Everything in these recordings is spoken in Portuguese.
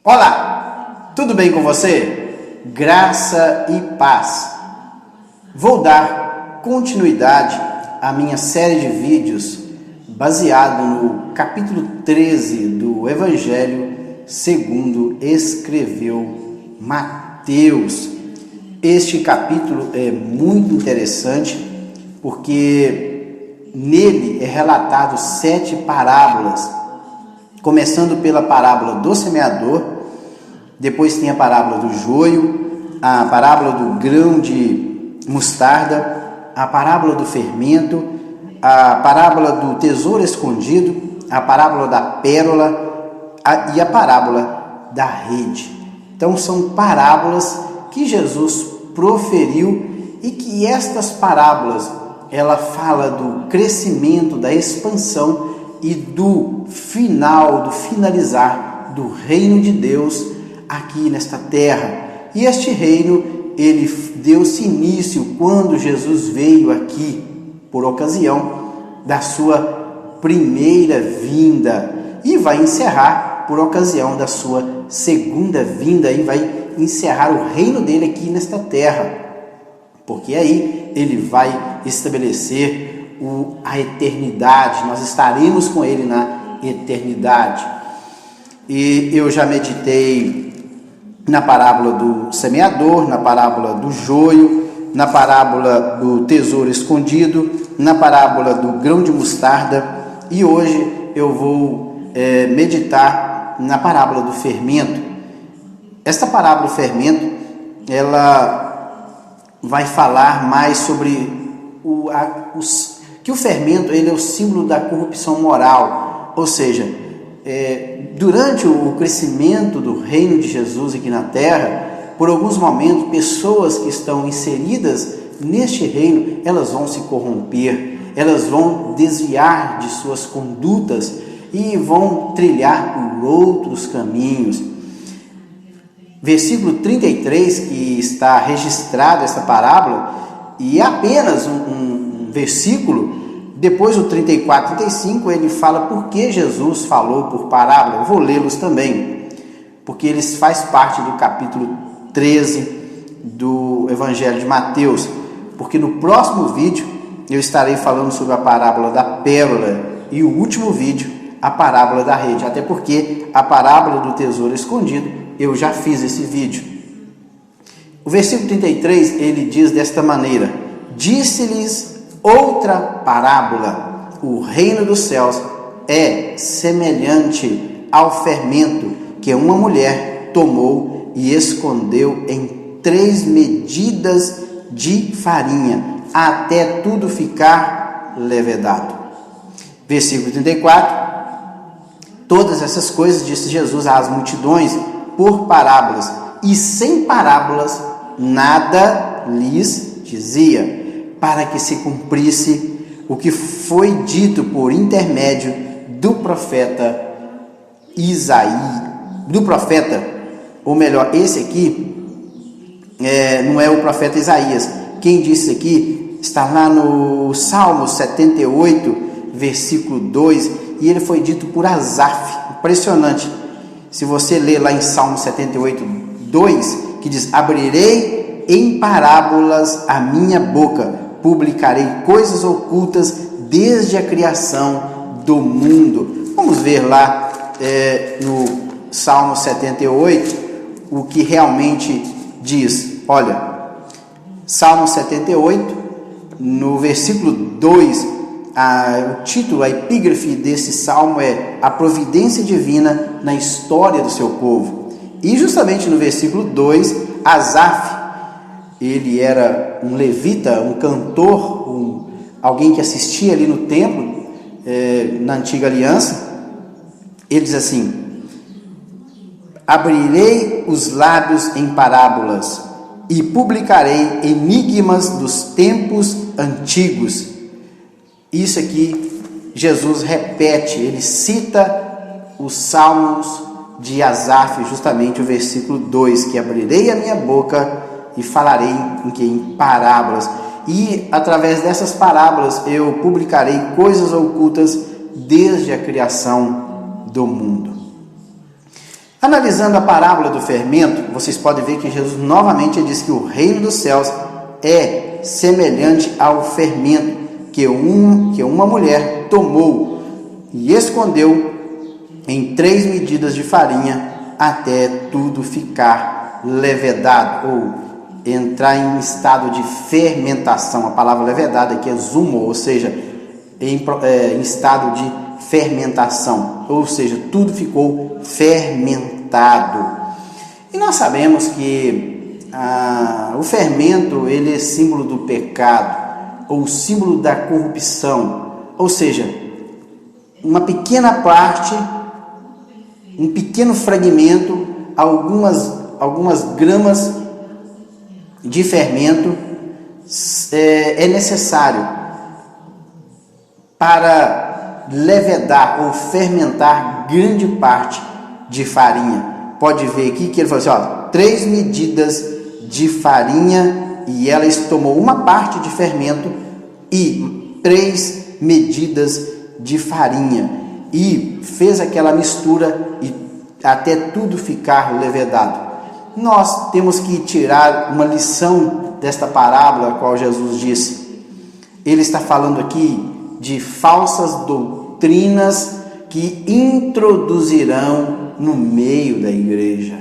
Olá, tudo bem com você? Graça e paz. Vou dar continuidade à minha série de vídeos baseado no capítulo 13 do Evangelho segundo escreveu Mateus. Este capítulo é muito interessante porque nele é relatado 7 parábolas, começando pela parábola do semeador. Depois tem a parábola do joio, a parábola do grão de mostarda, a parábola do fermento, a parábola do tesouro escondido, a parábola da pérola e a parábola da rede. Então são parábolas que Jesus proferiu e que estas parábolas, ela fala do crescimento, da expansão e do final, do finalizar do reino de Deus aqui nesta terra. E este reino, ele deu-se início quando Jesus veio aqui por ocasião da sua primeira vinda e vai encerrar por ocasião da sua segunda vinda e vai encerrar o reino dele aqui nesta terra, porque aí ele vai estabelecer a eternidade, nós estaremos com ele na eternidade. E eu já meditei na parábola do semeador, na parábola do joio, na parábola do tesouro escondido, na parábola do grão de mostarda, e hoje eu vou meditar na parábola do fermento. Esta parábola do fermento, ela vai falar mais sobre que o fermento ele é o símbolo da corrupção moral, ou seja, durante o crescimento do reino de Jesus aqui na terra, por alguns momentos, pessoas que estão inseridas neste reino, elas vão se corromper, elas vão desviar de suas condutas e vão trilhar por outros caminhos. Versículo 33, que está registrado essa parábola, e é apenas um versículo. Depois o 34 e 35 ele fala por que Jesus falou por parábola. Eu vou lê-los também, porque eles fazem parte do capítulo 13 do Evangelho de Mateus, porque no próximo vídeo eu estarei falando sobre a parábola da pérola e o último vídeo a parábola da rede, até porque a parábola do tesouro escondido eu já fiz esse vídeo. O versículo 33 ele diz desta maneira: disse-lhes outra parábola: o reino dos céus é semelhante ao fermento que uma mulher tomou e escondeu em 3 medidas de farinha, até tudo ficar levedado. Versículo 34: todas essas coisas disse Jesus às multidões por parábolas, e sem parábolas nada lhes dizia, para que se cumprisse o que foi dito por intermédio do profeta Isaías, ou melhor, esse aqui não é o profeta Isaías. Quem disse aqui está lá no Salmo 78, versículo 2, e ele foi dito por Asaf. Impressionante. Se você ler lá em Salmo 78, 2, que diz: abrirei em parábolas a minha boca, publicarei coisas ocultas desde a criação do mundo. Vamos ver lá no Salmo 78 o que realmente diz. Olha, Salmo 78, no versículo 2, o título, a epígrafe desse salmo é a providência divina na história do seu povo. E justamente no versículo 2, Asaf, ele era um levita, um cantor, alguém que assistia ali no templo, na antiga aliança. Ele diz assim: abrirei os lábios em parábolas e publicarei enigmas dos tempos antigos. Isso aqui Jesus repete, ele cita os salmos de Asaf, justamente o versículo 2, que abrirei a minha boca e falarei em parábolas, e através dessas parábolas eu publicarei coisas ocultas desde a criação do mundo. Analisando a parábola do fermento, vocês podem ver que Jesus novamente diz que o reino dos céus é semelhante ao fermento que uma mulher tomou e escondeu em 3 medidas de farinha até tudo ficar levedado, ou entrar em estado de fermentação. A palavra levedado aqui é zumo, ou seja, em estado de fermentação, ou seja, tudo ficou fermentado. E nós sabemos que o fermento, ele é símbolo do pecado, ou símbolo da corrupção, ou seja, uma pequena parte, um pequeno fragmento, algumas gramas de fermento é necessário para levedar ou fermentar grande parte de farinha. Pode ver aqui que ele falou assim, 3 medidas de farinha, e ela tomou uma parte de fermento e 3 medidas de farinha, e fez aquela mistura e até tudo ficar levedado. Nós temos que tirar uma lição desta parábola, a qual Jesus disse. Ele está falando aqui de falsas doutrinas que introduzirão no meio da igreja.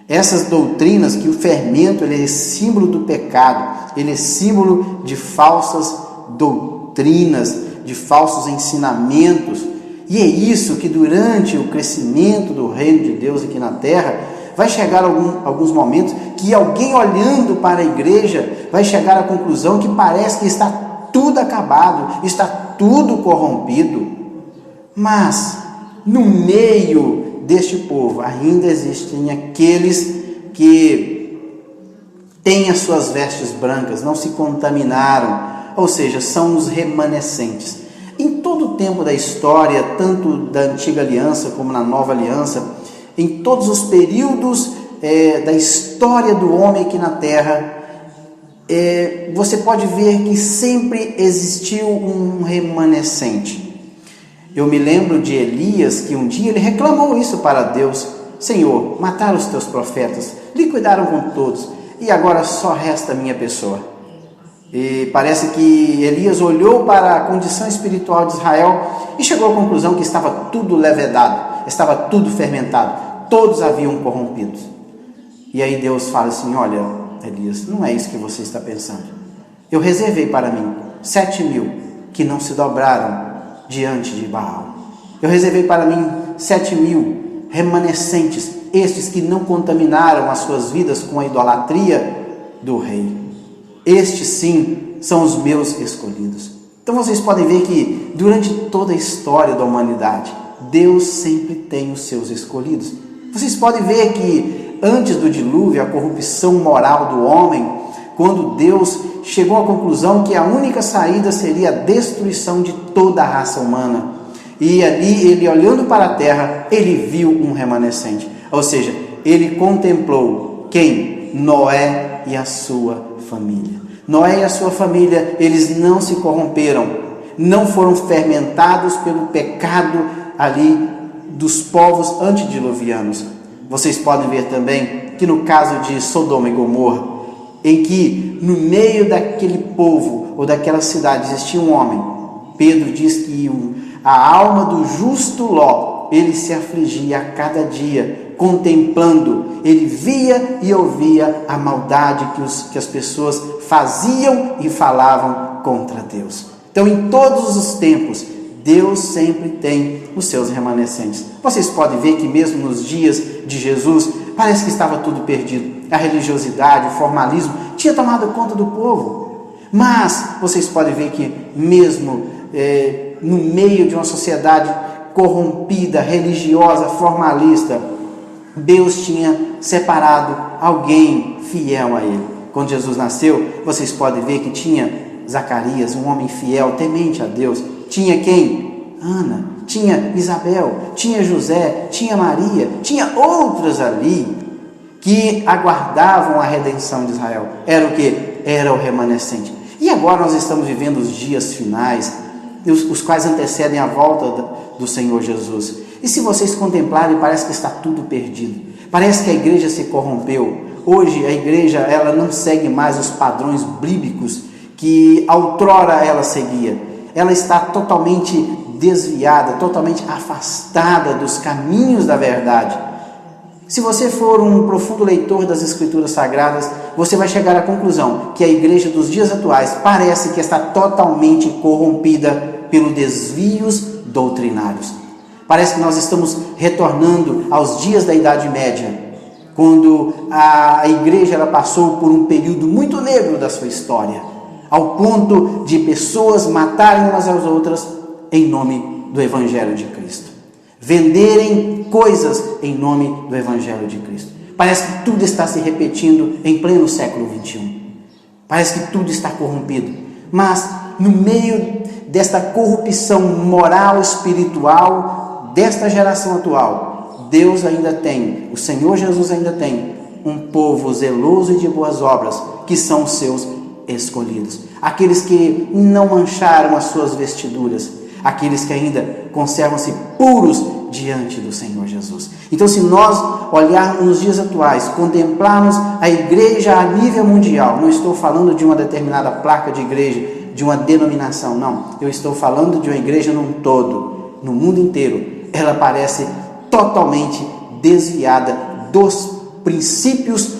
Essas doutrinas, que o fermento ele é símbolo do pecado, ele é símbolo de falsas doutrinas, de falsos ensinamentos. E é isso que durante o crescimento do reino de Deus aqui na terra, vai chegar alguns momentos que alguém olhando para a igreja vai chegar à conclusão que parece que está tudo acabado, está tudo corrompido. Mas no meio deste povo ainda existem aqueles que têm as suas vestes brancas, não se contaminaram, ou seja, são os remanescentes. Em todo o tempo da história, tanto da antiga aliança como na nova aliança, em todos os períodos da história do homem aqui na terra, você pode ver que sempre existiu um remanescente. Eu me lembro de Elias, que um dia ele reclamou isso para Deus: Senhor, mataram os teus profetas, liquidaram com todos, e agora só resta a minha pessoa. E parece que Elias olhou para a condição espiritual de Israel e chegou à conclusão que estava tudo levedado, estava tudo fermentado, todos haviam corrompidos. E aí Deus fala assim: olha, Elias, não é isso que você está pensando. Eu reservei para mim 7.000 que não se dobraram diante de Baal. Eu reservei para mim 7.000 remanescentes, estes que não contaminaram as suas vidas com a idolatria do rei. Estes sim são os meus escolhidos. Então vocês podem ver que durante toda a história da humanidade, Deus sempre tem os seus escolhidos. Vocês podem ver que antes do dilúvio, a corrupção moral do homem, quando Deus chegou à conclusão que a única saída seria a destruição de toda a raça humana. E ali, ele olhando para a terra, ele viu um remanescente. Ou seja, ele contemplou quem? Noé e a sua família. Noé e a sua família, eles não se corromperam, não foram fermentados pelo pecado ali dos povos antediluvianos. Vocês podem ver também que no caso de Sodoma e Gomorra, em que no meio daquele povo ou daquela cidade existia um homem, Pedro diz que a alma do justo Ló, ele se afligia a cada dia, contemplando, ele via e ouvia a maldade que as pessoas faziam e falavam contra Deus. Então, em todos os tempos, Deus sempre tem os seus remanescentes. Vocês podem ver que mesmo nos dias de Jesus, parece que estava tudo perdido. A religiosidade, o formalismo tinha tomado conta do povo. Mas vocês podem ver que mesmo no meio de uma sociedade corrompida, religiosa, formalista, Deus tinha separado alguém fiel a Ele. Quando Jesus nasceu, vocês podem ver que tinha Zacarias, um homem fiel, temente a Deus. Tinha quem? Ana. Tinha Isabel, tinha José, tinha Maria, tinha outros ali que aguardavam a redenção de Israel. Era o que? Era o remanescente. E agora nós estamos vivendo os dias finais, os quais antecedem a volta do Senhor Jesus. E se vocês contemplarem, parece que está tudo perdido. Parece que a igreja se corrompeu. Hoje a igreja ela não segue mais os padrões bíblicos que outrora ela seguia. Ela está totalmente desviada, totalmente afastada dos caminhos da verdade. Se você for um profundo leitor das Escrituras Sagradas, você vai chegar à conclusão que a igreja dos dias atuais parece que está totalmente corrompida pelos desvios doutrinários. Parece que nós estamos retornando aos dias da Idade Média, quando a igreja ela passou por um período muito negro da sua história, ao ponto de pessoas matarem umas às outras em nome do Evangelho de Cristo, venderem coisas em nome do Evangelho de Cristo. Parece que tudo está se repetindo em pleno século XXI. Parece que tudo está corrompido. Mas no meio desta corrupção moral, espiritual, desta geração atual, Deus ainda tem, o Senhor Jesus ainda tem um povo zeloso e de boas obras, que são os seus escolhidos. Aqueles que não mancharam as suas vestiduras, aqueles que ainda conservam-se puros diante do Senhor Jesus. Então, se nós olharmos nos dias atuais, contemplarmos a igreja a nível mundial, não estou falando de uma determinada placa de igreja, de uma denominação, não. Eu estou falando de uma igreja num todo, no mundo inteiro. Ela parece totalmente desviada dos princípios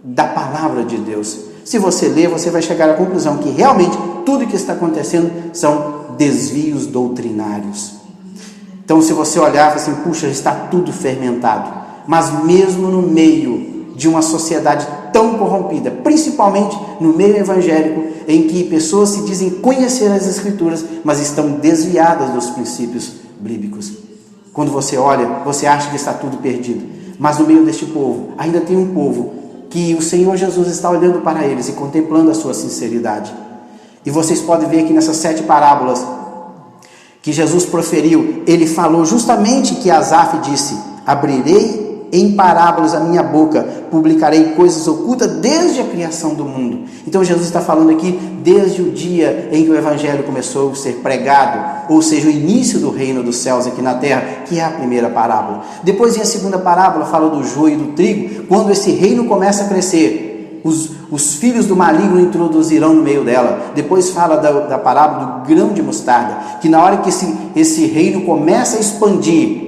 da palavra de Deus. Se você ler, você vai chegar à conclusão que realmente tudo que está acontecendo são desvios doutrinários. Então, se você olhar, assim, puxa, está tudo fermentado. Mas mesmo no meio de uma sociedade tão corrompida, principalmente no meio evangélico, em que pessoas se dizem conhecer as Escrituras, mas estão desviadas dos princípios bíblicos. Quando você olha, você acha que está tudo perdido. Mas no meio deste povo, ainda tem um povo que o Senhor Jesus está olhando para eles e contemplando a sua sinceridade. E vocês podem ver aqui nessas 7 parábolas que Jesus proferiu, ele falou justamente que Asaf disse: abrirei em parábolas a minha boca, publicarei coisas ocultas desde a criação do mundo. Então Jesus está falando aqui desde o dia em que o Evangelho começou a ser pregado, ou seja, o início do reino dos céus aqui na terra, que é a primeira parábola. Depois, em a segunda parábola, fala do joio e do trigo, quando esse reino começa a crescer. Os filhos do maligno introduzirão no meio dela. Depois fala da parábola do grão de mostarda, que na hora que esse reino começa a expandir,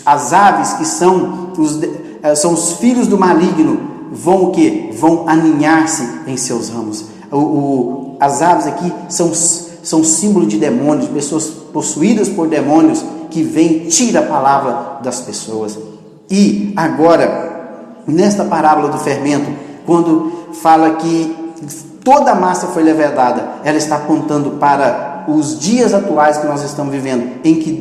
as aves que são os filhos do maligno vão o quê? Vão aninhar-se em seus ramos. As aves aqui são símbolo de demônios, de pessoas possuídas por demônios que vêm e tiram a palavra das pessoas. E agora, nesta parábola do fermento, quando fala que toda a massa foi levedada, ela está apontando para os dias atuais que nós estamos vivendo, em que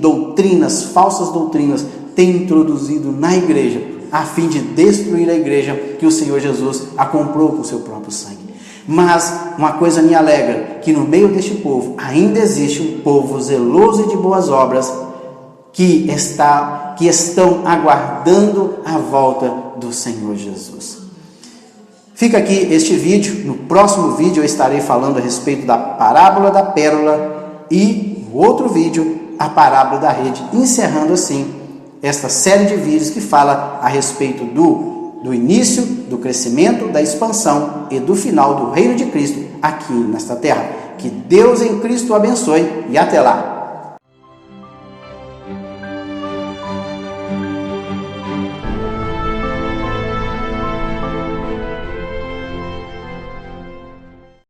falsas doutrinas têm introduzido na igreja, a fim de destruir a igreja que o Senhor Jesus a comprou com o seu próprio sangue. Mas uma coisa me alegra, que no meio deste povo ainda existe um povo zeloso e de boas obras, que estão aguardando a volta do Senhor Jesus. Fica aqui este vídeo. No próximo vídeo eu estarei falando a respeito da parábola da pérola e no outro vídeo a parábola da rede, encerrando assim esta série de vídeos que fala a respeito do início, do crescimento, da expansão e do final do reino de Cristo aqui nesta terra. Que Deus em Cristo o abençoe e até lá!